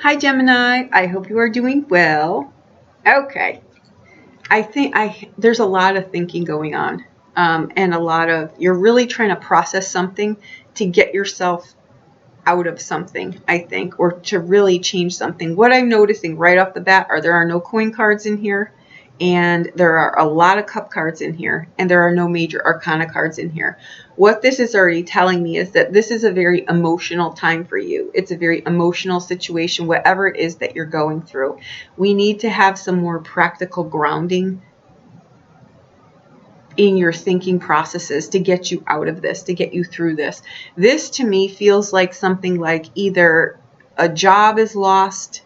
Hi, Gemini. I hope you are doing well. Okay. I think there's a lot of thinking going on, and a lot of you're really trying to process something to get yourself out of something, I think, or to really change something. What I'm noticing right off the bat are there are no coin cards in here, and there are a lot of cup cards in here, and there are no major arcana cards in here. What this is already telling me is that this is a very emotional time for you. It's a very emotional situation, whatever it is that you're going through. We need to have some more practical grounding in your thinking processes to get you out of this, to get you through this. This to me feels like something like either a job is lost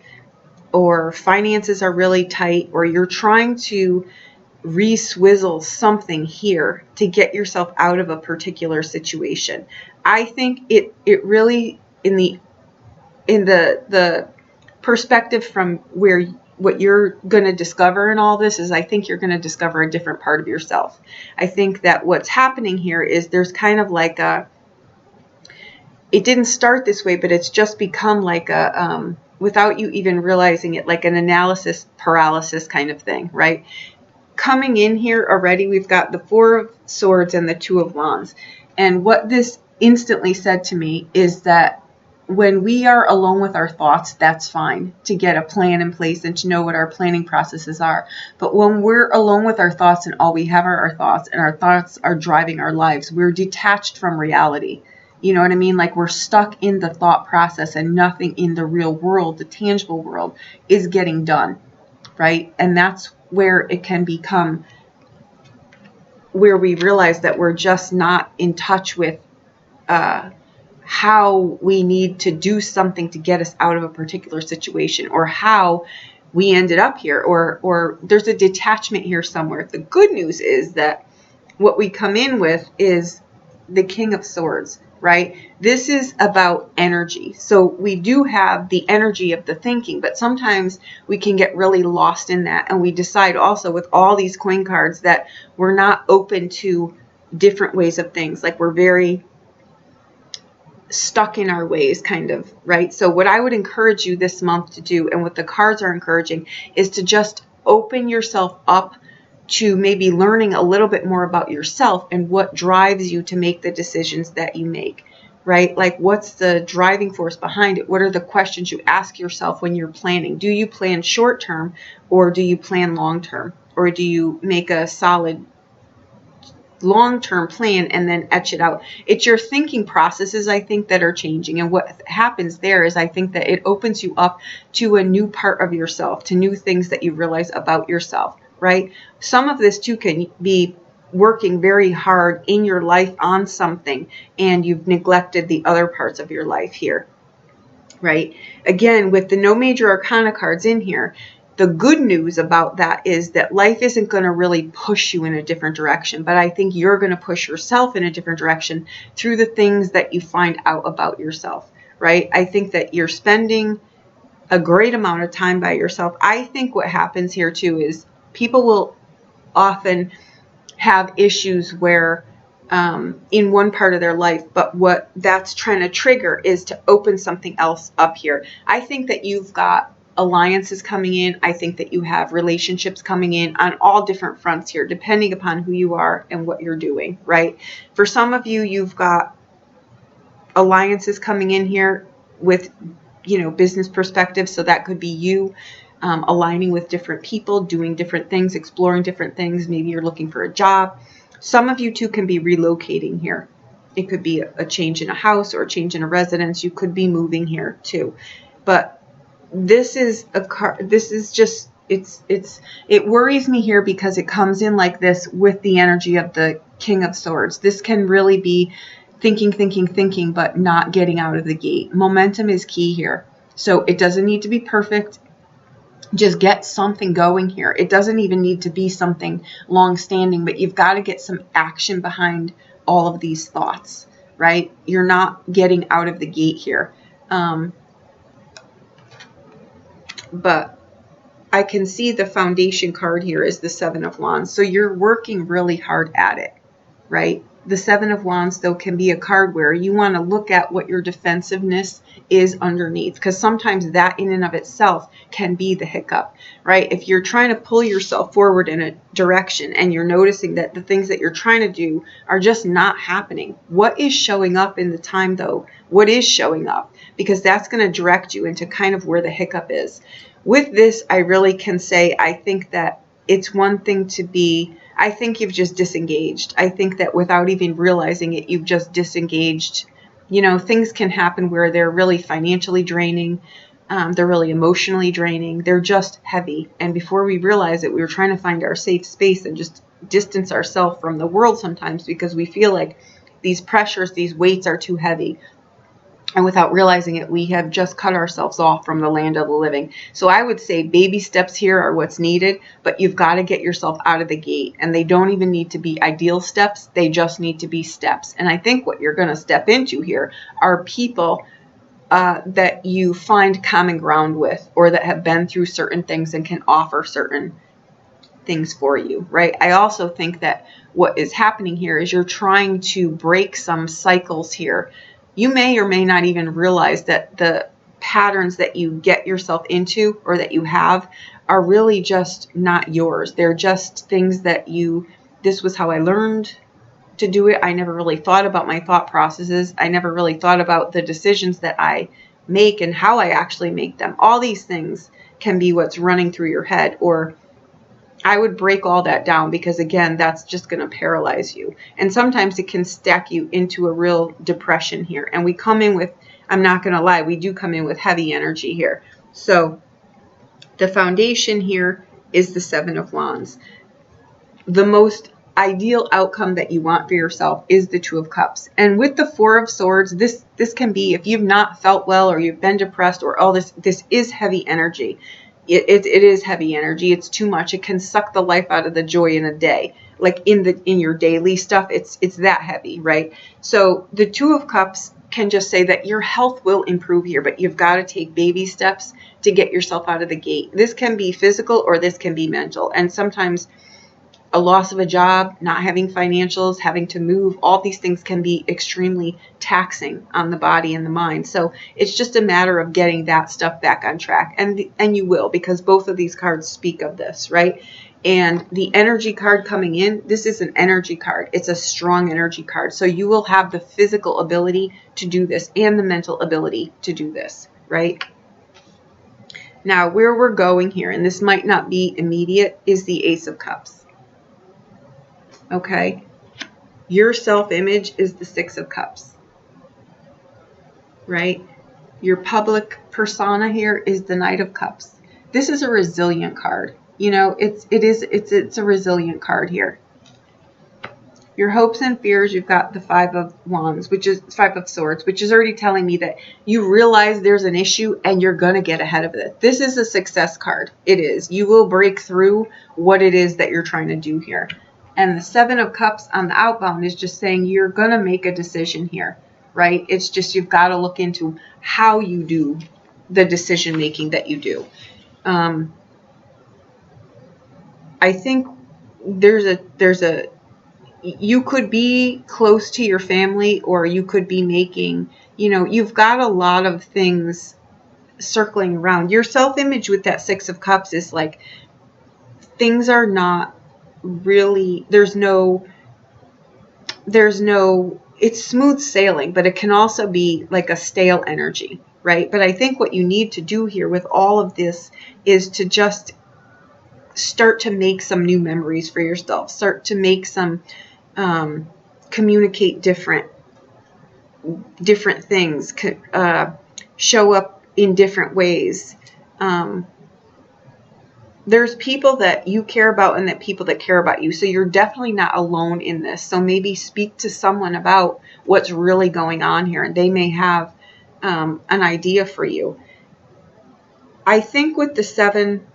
or finances are really tight, or you're trying to re-swizzle something here to get yourself out of a particular situation. I think it really in the perspective from where what you're going to discover in all this is I think you're going to discover a different part of yourself. I think that what's happening here is there's kind of like it didn't start this way, but it's just become like without you even realizing it, like an analysis paralysis kind of thing, right? Coming in here already, we've got the Four of Swords and the Two of Wands. And what this instantly said to me is that when we are alone with our thoughts, that's fine to get a plan in place and to know what our planning processes are. But when we're alone with our thoughts and all we have are our thoughts and our thoughts are driving our lives, we're detached from reality. You know what I mean? Like we're stuck in the thought process and nothing in the real world, the tangible world, is getting done, right? And that's where it can become where we realize that we're just not in touch with how we need to do something to get us out of a particular situation, or how we ended up here, or there's a detachment here somewhere. The good news is that what we come in with is the King of Swords, right? This is about energy. So we do have the energy of the thinking, but sometimes we can get really lost in that. And we decide also with all these coin cards that we're not open to different ways of things. Like we're very stuck in our ways, kind of, right? So what I would encourage you this month to do, and what the cards are encouraging, is to just open yourself up to maybe learning a little bit more about yourself and what drives you to make the decisions that you make, right? Like what's the driving force behind it? What are the questions you ask yourself when you're planning? Do you plan short term, or do you plan long term? Or do you make a solid long-term plan and then etch it out? It's your thinking processes, I think, that are changing. And what happens there is I think that it opens you up to a new part of yourself, to new things that you realize about yourself, right? Some of this too can be working very hard in your life on something and you've neglected the other parts of your life here, right? Again, with the no major arcana cards in here, the good news about that is that life isn't going to really push you in a different direction, but I think you're going to push yourself in a different direction through the things that you find out about yourself, right? I think that you're spending a great amount of time by yourself. I think what happens here too is people will often have issues where in one part of their life, but what that's trying to trigger is to open something else up here. I think that you've got alliances coming in. I think that you have relationships coming in on all different fronts here, depending upon who you are and what you're doing, right? For some of you, you've got alliances coming in here with, business perspectives. So that could be you aligning with different people, doing different things, exploring different things. Maybe you're looking for a job. Some of you too can be relocating here. It could be a change in a house or a change in a residence. You could be moving here too. But this is just, it worries me here because it comes in like this with the energy of the King of Swords. This can really be thinking, but not getting out of the gate. Momentum is key here. So it doesn't need to be perfect. Just get something going here. It doesn't even need to be something long-standing, but you've got to get some action behind all of these thoughts, right? You're not getting out of the gate here. But I can see the foundation card here is the Seven of Wands. So you're working really hard at it, right? the Seven of Wands, though, can be a card where you want to look at what your defensiveness is underneath, because sometimes that in and of itself can be the hiccup, right? If you're trying to pull yourself forward in a direction and you're noticing that the things that you're trying to do are just not happening, what is showing up in the time, though? What is showing up? Because that's going to direct you into kind of where the hiccup is. With this, I really can say I think that it's one thing to be, I think you've just disengaged. I think that without even realizing it, you've just disengaged. You know, things can happen where they're really financially draining. They're really emotionally draining. They're just heavy. And before we realize it, we were trying to find our safe space and just distance ourselves from the world sometimes because we feel like these pressures, these weights are too heavy. And without realizing it, we have just cut ourselves off from the land of the living. So I would say baby steps here are what's needed, but you've got to get yourself out of the gate. And they don't even need to be ideal steps. They just need to be steps. And I think what you're going to step into here are people that you find common ground with, or that have been through certain things and can offer certain things for you, right? I also think that what is happening here is you're trying to break some cycles here. You may or may not even realize that the patterns that you get yourself into or that you have are really just not yours. They're just things that this was how I learned to do it. I never really thought about my thought processes. I never really thought about the decisions that I make and how I actually make them. All these things can be what's running through your head, or I would break all that down, because again, that's just going to paralyze you. And sometimes it can stack you into a real depression here. And we come in with, I'm not going to lie, we do come in with heavy energy here. So the foundation here is the Seven of Wands. The most ideal outcome that you want for yourself is the Two of Cups. And with the Four of Swords, this can be, if you've not felt well or you've been depressed or all this is heavy energy. It is heavy energy. It's too much. It can suck the life out of the joy in a day. Like in your daily stuff, it's that heavy, right? So the Two of Cups can just say that your health will improve here, but you've got to take baby steps to get yourself out of the gate. This can be physical or this can be mental. And sometimes a loss of a job, not having financials, having to move, all these things can be extremely taxing on the body and the mind. So it's just a matter of getting that stuff back on track. And you will, because both of these cards speak of this, right? And the energy card coming in, this is an energy card. It's a strong energy card. So you will have the physical ability to do this and the mental ability to do this, right? Now, where we're going here, and this might not be immediate, is the Ace of Cups. Okay, your self-image is the Six of Cups, right? Your public persona here is the Knight of Cups. This is a resilient card. You know, it's a resilient card here. Your hopes and fears, you've got the Five of Wands, which is Five of Swords, which is already telling me that you realize there's an issue and you're going to get ahead of it. This is a success card. It is. You will break through what it is that you're trying to do here. And the Seven of Cups on the outbound is just saying you're going to make a decision here, right? It's just you've got to look into how you do the decision making that you do. I think you could be close to your family, or you could be making, you've got a lot of things circling around. Your self-image with that Six of Cups is like, things are not really, it's smooth sailing, but it can also be like a stale energy, right? But I think what you need to do here with all of this is to just start to make some new memories for yourself, start to make some, communicate different things, show up in different ways. There's people that you care about and that people that care about you. So you're definitely not alone in this. So maybe speak to someone about what's really going on here, and they may have an idea for you. I think with the Seven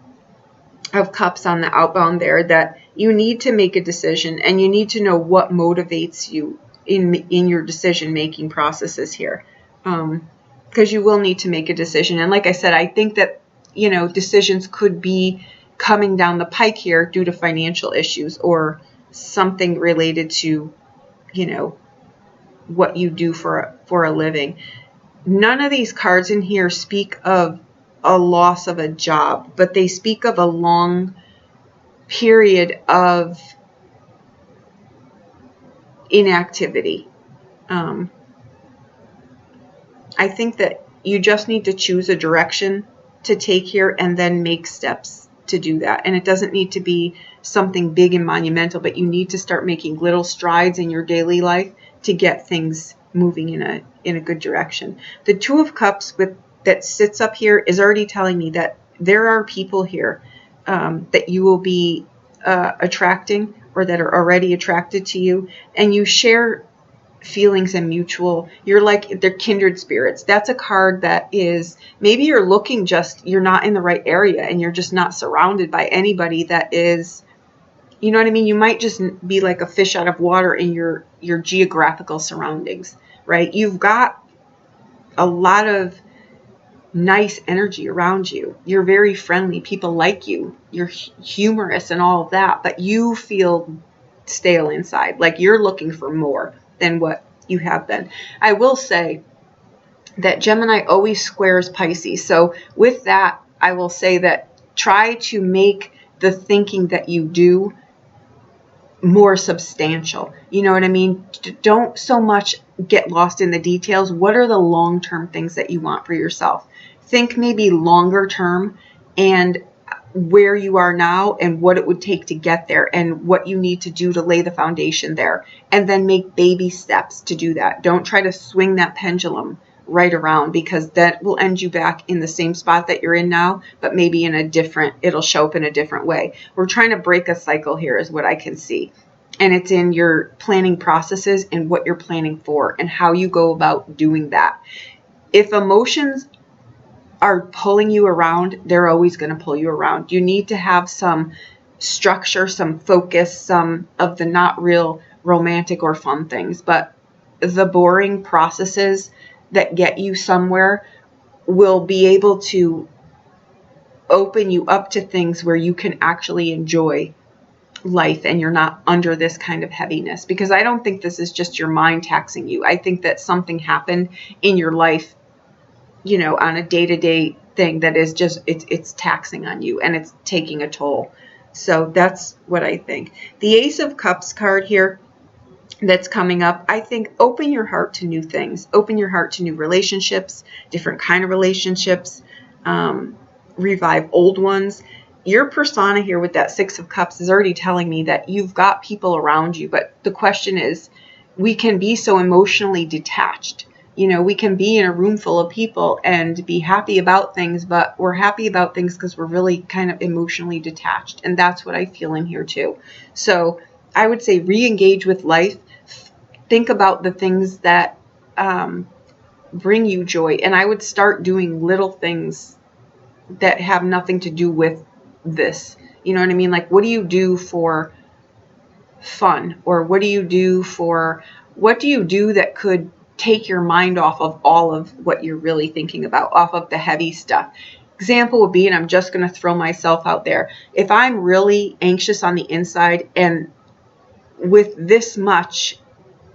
of Cups on the outbound there, that you need to make a decision, and you need to know what motivates you in your decision making processes here, because you will need to make a decision. And like I said, I think that decisions could be coming down the pike here due to financial issues or something related to what you do for a living. None of these cards in here speak of a loss of a job, but they speak of a long period of inactivity. I think that you just need to choose a direction to take here and then make steps to do that. And it doesn't need to be something big and monumental, but you need to start making little strides in your daily life to get things moving in a good direction. The Two of Cups that sits up here is already telling me that there are people here that you will be attracting, or that are already attracted to you, and you share feelings and mutual, you're like, they're kindred spirits. That's a card that is, maybe you're not in the right area, and you're just not surrounded by anybody that is, you know what I mean? You might just be like a fish out of water in your geographical surroundings, right? You've got a lot of nice energy around you. You're very friendly. People like you. You're humorous and all of that, but you feel stale inside. Like you're looking for more than what you have been. I will say that Gemini always squares Pisces. So with that, I will say that try to make the thinking that you do more substantial. You know what I mean? Don't so much get lost in the details. What are the long-term things that you want for yourself? Think maybe longer term, and where you are now and what it would take to get there, and what you need to do to lay the foundation there, and then make baby steps to do that. Don't try to swing that pendulum right around, because that will end you back in the same spot that you're in now, but maybe it'll show up in a different way. We're trying to break a cycle here is what I can see. And it's in your planning processes and what you're planning for and how you go about doing that. If emotions are pulling you around, they're always going to pull you around. You need to have some structure, some focus, some of the not real romantic or fun things, but the boring processes that get you somewhere will be able to open you up to things where you can actually enjoy life and you're not under this kind of heaviness. Because I don't think this is just your mind taxing you. I think that something happened in your life, on a day-to-day thing that is just, it's taxing on you and it's taking a toll. So that's what I think. The Ace of Cups card here that's coming up, I think open your heart to new things. Open your heart to new relationships, different kind of relationships, revive old ones. Your persona here with that Six of Cups is already telling me that you've got people around you, but the question is, we can be so emotionally detached. We can be in a room full of people and be happy about things, but we're happy about things because we're really kind of emotionally detached. And that's what I feel in here too. So I would say re-engage with life. Think about the things that bring you joy. And I would start doing little things that have nothing to do with this. You know what I mean? Like, what do you do for fun? Or what do you do that could take your mind off of all of what you're really thinking about, off of the heavy stuff? Example would be, and I'm just going to throw myself out there, if I'm really anxious on the inside, and with this much,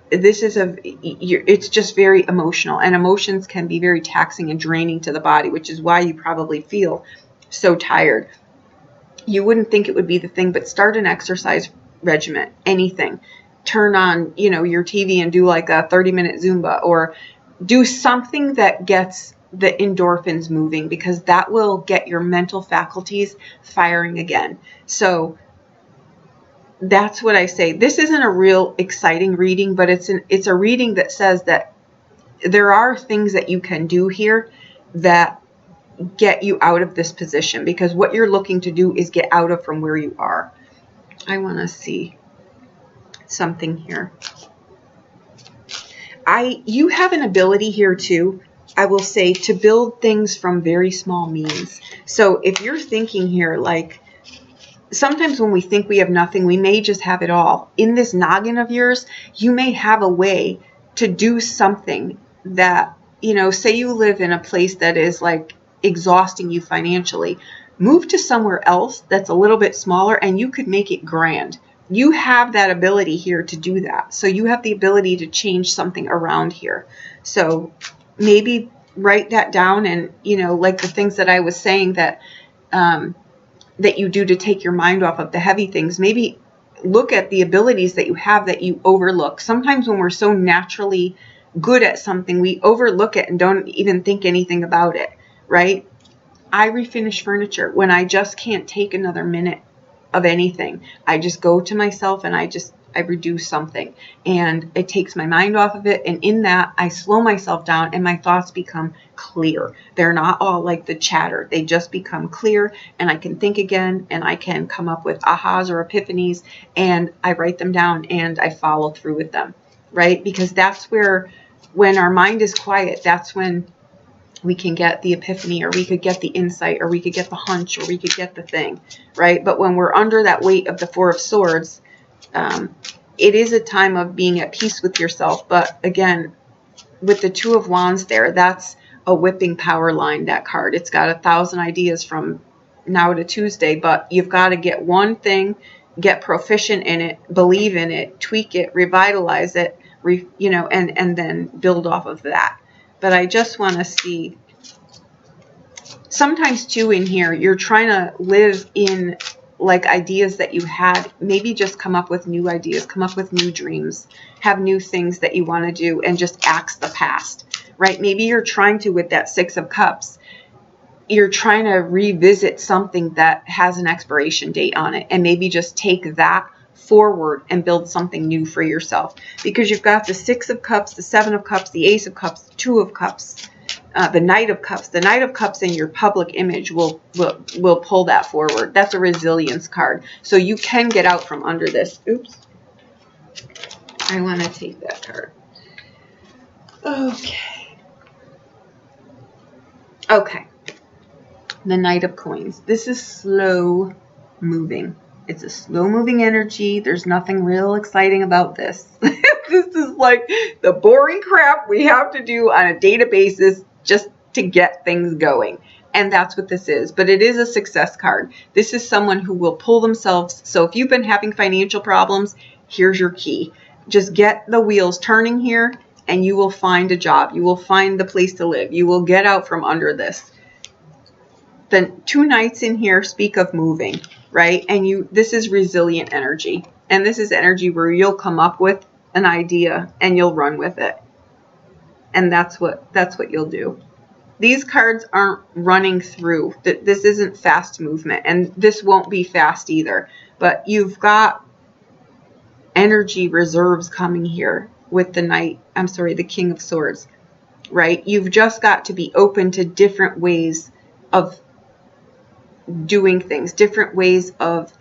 it's just very emotional, and emotions can be very taxing and draining to the body, which is why you probably feel so tired. You wouldn't think it would be the thing, but start an exercise regimen, anything. Turn on, your TV and do like a 30-minute Zumba, or do something that gets the endorphins moving, because that will get your mental faculties firing again. So that's what I say. This isn't a real exciting reading, but it's a reading that says that there are things that you can do here that get you out of this position, because what you're looking to do is get out of from where you are. I want to see something here. You have an ability here too, I will say, to build things from very small means. So if you're thinking here, like, sometimes when we think we have nothing, we may just have it all. In this noggin of yours, you may have a way to do something that, say you live in a place that is like exhausting you financially. Move to somewhere else that's a little bit smaller and you could make it grand. you have that ability here to do that. So you have the ability to change something around here. So maybe write that down, and, you know, like the things that I was saying that that you do to take your mind off of the heavy things, maybe look at the abilities that you have that you overlook. Sometimes when we're so naturally good at something, we overlook it and don't even think anything about it, right? I refinish furniture when I just can't take another minute of anything. I just go to myself and I reduce something, and it takes my mind off of it. And in that, I slow myself down and my thoughts become clear. They're not all like the chatter. They just become clear, and I can think again, and I can come up with ahas or epiphanies, and I write them down and I follow through with them, right? Because that's where, when our mind is quiet, that's when we can get the epiphany, or we could get the insight, or we could get the hunch, or we could get the thing, right? But when we're under that weight of the Four of Swords, it is a time of being at peace with yourself. But again, with the Two of Wands there, that's a whipping power line, that card. It's got 1,000 ideas from now to Tuesday, but you've got to get one thing, get proficient in it, believe in it, tweak it, revitalize it, you know, and then build off of that. But I just want to see, sometimes too in here, you're trying to live in like ideas that you had. Maybe just come up with new ideas, come up with new dreams, have new things that you want to do, and just axe the past, right? Maybe you're trying to, with that Six of Cups, you're trying to revisit something that has an expiration date on it, and maybe just take that forward and build something new for yourself. Because you've got the Six of Cups, the Seven of Cups, the Ace of Cups, the Two of Cups, the Knight of Cups. The Knight of Cups in your public image will pull that forward. That's a resilience card. So you can get out from under this. Oops. I want to take that card. Okay. Okay. The Knight of Coins. This is slow moving. It's a slow moving energy. There's nothing real exciting about this. This is like the boring crap we have to do on a daily basis just to get things going. And that's what this is. But it is a success card. This is someone who will pull themselves. So if you've been having financial problems, here's your key. Just get the wheels turning here, and you will find a job. You will find the place to live. You will get out from under this. The two knights in here speak of moving, right? And this is resilient energy. And this is energy where you'll come up with an idea and you'll run with it. And that's what you'll do. These cards aren't running through. This isn't fast movement, and this won't be fast either. But you've got energy reserves coming here with the King of Swords, right? You've just got to be open to different ways of doing things, different ways of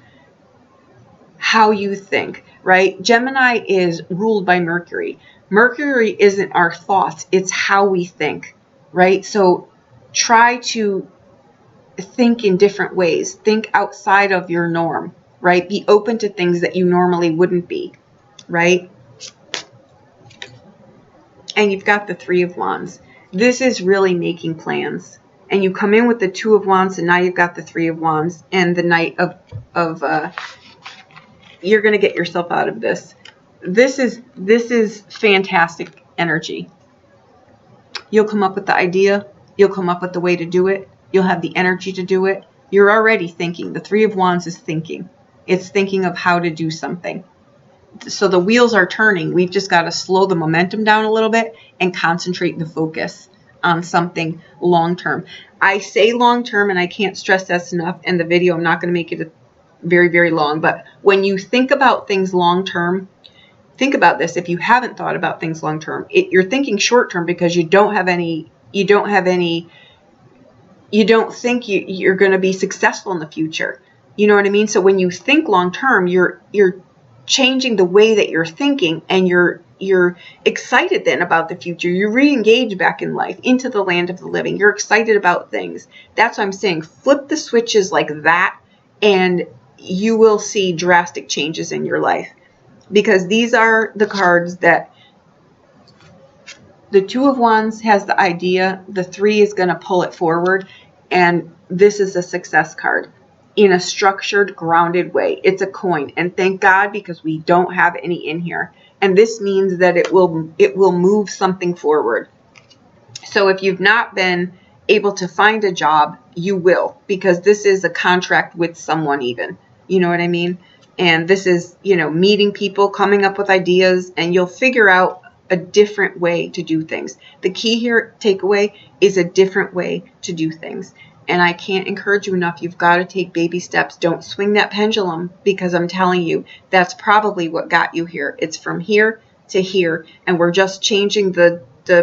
how you think, right? Gemini is ruled by Mercury. Mercury isn't our thoughts, it's how we think, right? So try to think in different ways. Think outside of your norm, right? Be open to things that you normally wouldn't be, right? And you've got the Three of Wands. This is really making plans. And you come in with the Two of Wands, and now you've got the Three of Wands and the Knight of you're going to get yourself out of this. This is fantastic energy. You'll come up with the idea. You'll come up with the way to do it. You'll have the energy to do it. You're already thinking. The Three of Wands is thinking. It's thinking of how to do something. So the wheels are turning. We've just got to slow the momentum down a little bit and concentrate the focus on something long term. I say long term, and I can't stress that enough. In the video, I'm not going to make it very, very long. But when you think about things long term, think about this. If you haven't thought about things long term, you're thinking short term because you don't think you're going to be successful in the future. You know what I mean? So when you think long term, you're changing the way that you're thinking, and you're excited then about the future. You re-engage back in life, into the land of the living. You're excited about things. That's what I'm saying. Flip the switches like that, and you will see drastic changes in your life. Because these are the cards that the Two of Wands has the idea, the Three is going to pull it forward, and this is a success card. in a structured, grounded way. It's a coin. And thank God, because we don't have any in here. And this means that it will move something forward. So if you've not been able to find a job, you will, because this is a contract with someone even. You know what I mean? And this is, meeting people, coming up with ideas, and you'll figure out a different way to do things. The key here, takeaway, is a different way to do things. And I can't encourage you enough. You've got to take baby steps. Don't swing that pendulum, because I'm telling you, that's probably what got you here. It's from here to here, and we're just changing the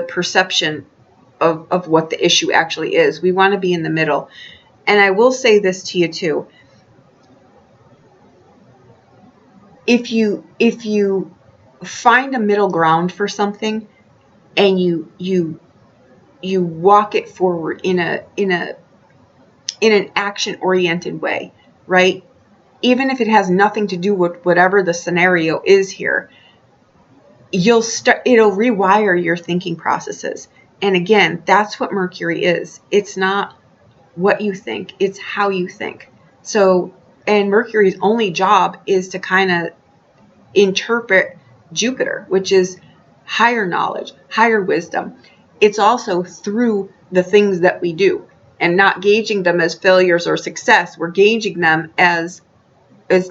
perception of what the issue actually is. We want to be in the middle. And I will say this to you too. If you find a middle ground for something, and you walk it forward in an action oriented way, right? Even if it has nothing to do with whatever the scenario is here, it'll rewire your thinking processes. And again, that's what Mercury is. It's not what you think, it's how you think. So, and Mercury's only job is to kind of interpret Jupiter, which is higher knowledge, higher wisdom. It's also through the things that we do, and not gauging them as failures or success. We're gauging them as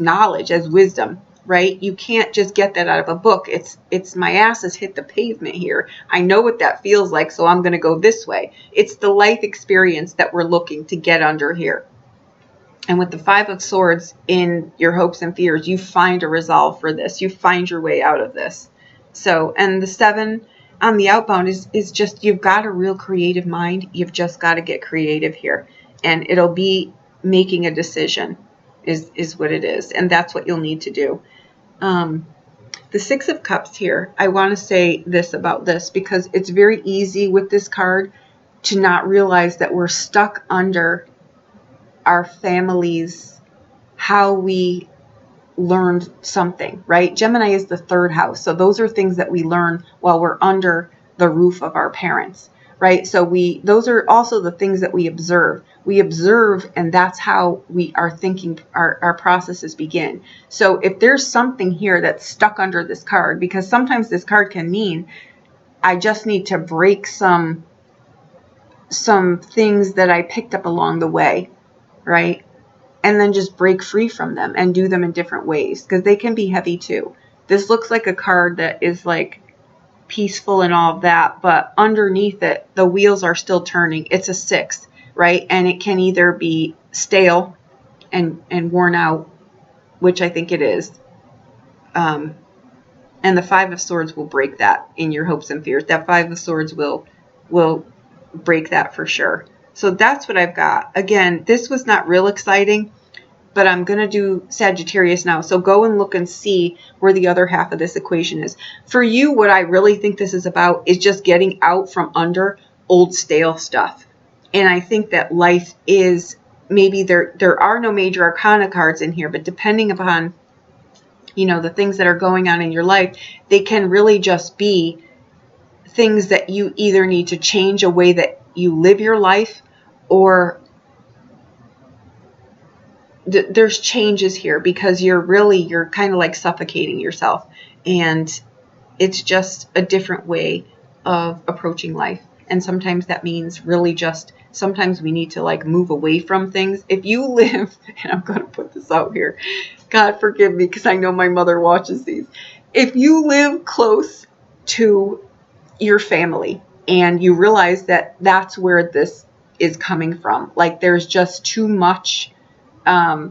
knowledge, as wisdom, right? You can't just get that out of a book. It's my ass has hit the pavement here. I know what that feels like, so I'm going to go this way. It's the life experience that we're looking to get under here. And with the 5 of Swords in your hopes and fears, you find a resolve for this. You find your way out of this. So, and the 7 on the outbound is just, you've got a real creative mind. You've just got to get creative here. And it'll be making a decision is what it is. And that's what you'll need to do. The 6 of Cups here, I want to say this about this, because it's very easy with this card to not realize that we're stuck under our families, how we learned something, right? Gemini is the 3rd house. So those are things that we learn while we're under the roof of our parents, right? So those are also the things that we observe. We observe, and that's how our thinking, our processes begin. So if there's something here that's stuck under this card, because sometimes this card can mean, I just need to break some things that I picked up along the way, right? And then just break free from them and do them in different ways, because they can be heavy too. This looks like a card that is like peaceful and all of that, but underneath it, the wheels are still turning. It's a 6, right? And it can either be stale and worn out, which I think it is. And the 5 of Swords will break that in your hopes and fears. That 5 of Swords will break that for sure. So that's what I've got. Again, this was not real exciting, but I'm going to do Sagittarius now. So go and look and see where the other half of this equation is. For you, what I really think this is about is just getting out from under old stale stuff. And I think that life is, maybe there are no major arcana cards in here, but depending upon, the things that are going on in your life, they can really just be things that you either need to change a way that you live your life, or there's changes here because you're kind of like suffocating yourself, and it's just a different way of approaching life. And sometimes that means really just, sometimes we need to like move away from things. If you live, and I'm going to put this out here, God forgive me, because I know my mother watches these. If you live close to your family and you realize that that's where this is coming from, like there's just too much a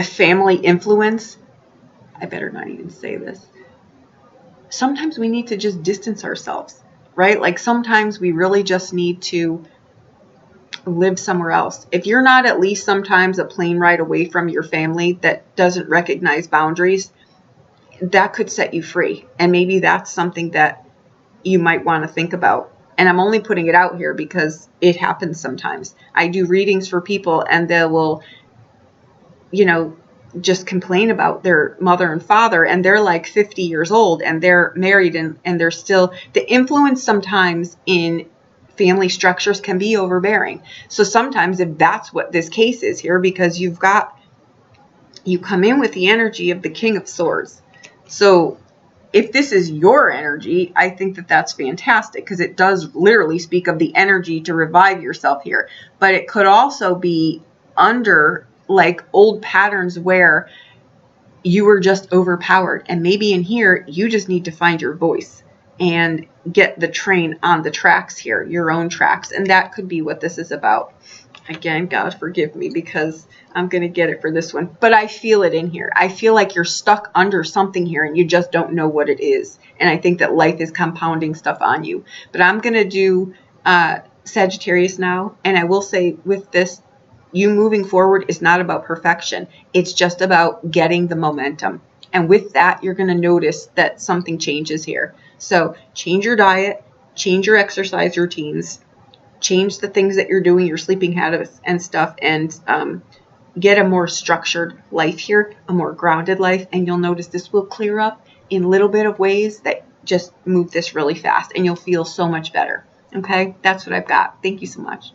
family influence, I better not even say this. Sometimes we need to just distance ourselves, right? Like sometimes we really just need to live somewhere else. If you're not at least sometimes a plane ride away from your family that doesn't recognize boundaries, that could set you free. And maybe that's something that you might want to think about. And I'm only putting it out here because it happens sometimes. I do readings for people, and they will, just complain about their mother and father, and they're like 50 years old and they're married, and they're still, the influence sometimes in family structures can be overbearing. So sometimes if that's what this case is here, because you come in with the energy of the King of Swords. So if this is your energy, I think that that's fantastic, because it does literally speak of the energy to revive yourself here. But it could also be under like old patterns where you were just overpowered. And maybe in here, you just need to find your voice and get the train on the tracks here, your own tracks. And that could be what this is about. Again, God forgive me, because I'm going to get it for this one. But I feel it in here. I feel like you're stuck under something here and you just don't know what it is. And I think that life is compounding stuff on you. But I'm going to do Sagittarius now. And I will say with this, you moving forward is not about perfection. It's just about getting the momentum. And with that, you're going to notice that something changes here. So change your diet, change your exercise routines, change the things that you're doing, your sleeping habits and stuff, and get a more structured life here, a more grounded life. And you'll notice this will clear up in little bit of ways that just move this really fast, and you'll feel so much better. Okay, that's what I've got. Thank you so much.